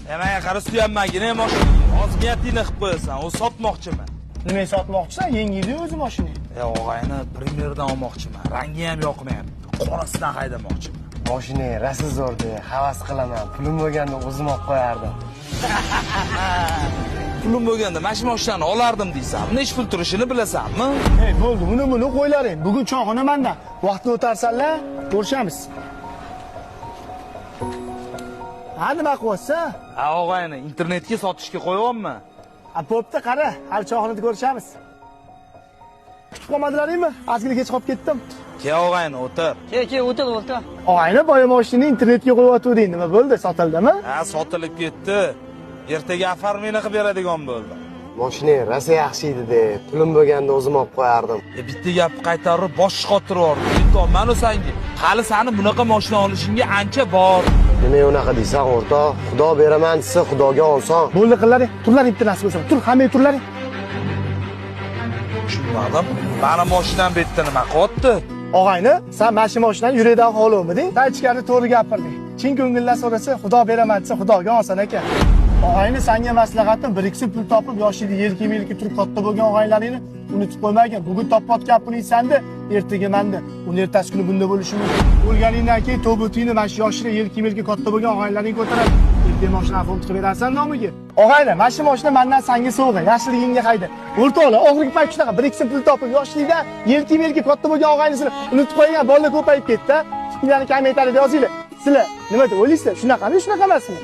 Menga qara suyanmagina mashina. Hozir niyatingni qilib qo'yasan, u sotmoqchiman. Nima sotmoqchisan? Yengidi o'zi mashina. Og'ayni primerdan olmoqchiman. Rangi ham yoqmayapti. Qorasidan haydamoqchiman. Mashina rasi zo'rda, havas qilaman. Pulim bo'lganda o'zim olib qo'yardim. Pulim bo'lganda mana shu mashinani olardim deysanmi? Nech pul turishini bilasanmi? Ey, bo'ldi, buni qo'ylaring. Bugun chog'ini menda. Vaqtni o'tarsanlar, ko'rishamiz. Ha, nima qilyapsan? Ha, og'ayni, internetga sotishga qo'yapman. Ha, bo'pti, qara. Hali chog'ini ko'rishamiz. Kutib qolmadilaringmi? Ozgina kech qolib ketdim. Ke og'ayni, o'tir. Ke, o'tir. Og'ayni boya mashinani internetga qo'yayotganding. Nima bo'ldi? Sotildimi? Ha, sotilib ketdi. Ertaga afarmeni qilib beradigan bo'ldi. Mashina rasa yaxshi edi deb, pulim bo'lganda o'zim olib qo'yardim. Bitta gap qaytarib bosh qotirib yubordim. Mana senga hali seni bunaqa mashina olishingga ancha bor. Nima unaqa deysan, o'rtoq? Xudo beraman desa, Xudoga olson. Bo'ldi qillaring. Turlaring bitta nasib bo'lsa. Tur, hamma turlaring. Tushunmadim. Mani mashinam bu yerda nima qilyapti? Og'ayni, sen mana shu mashinani yurakdan xohlovmiding? Sen ichkarida to'g'ri gapirding. Chin ko'ngildan so'rasa, Xudo beraman desa, Xudoga olson ekan. Og'ayni, senga maslahatim, bir ikki pul topib, yoshida yelki-melki turib katta bo'lgan og'aylaringni unutib qo'ymagin. Bugun topayotgan puling senda, ertaga menda. Uni ertasi kuni bunda bo'lishi mumkin. O'lganingdan keyin to'butingni mana shu yoshida yelki-melki katta bo'lgan og'aylaring ko'taradi. Ertaga mashina fond qilib berasan nomiga. Og'ayni, mana shu mashina mendan senga sovg'a, yaxshiligingga hayda. O'rtoqlar, oxirgi payt shunaqa bir ikki pul topib, yoshlikda yelki-melki katta bo'lgan og'aynisini unutib qo'ygan bolalar ko'payib ketdi. Fikirlarni kamaytiradi yozinglar. Sizlar nima deb o'ylaysizlar? Shunaqami, shunaqa emasmi?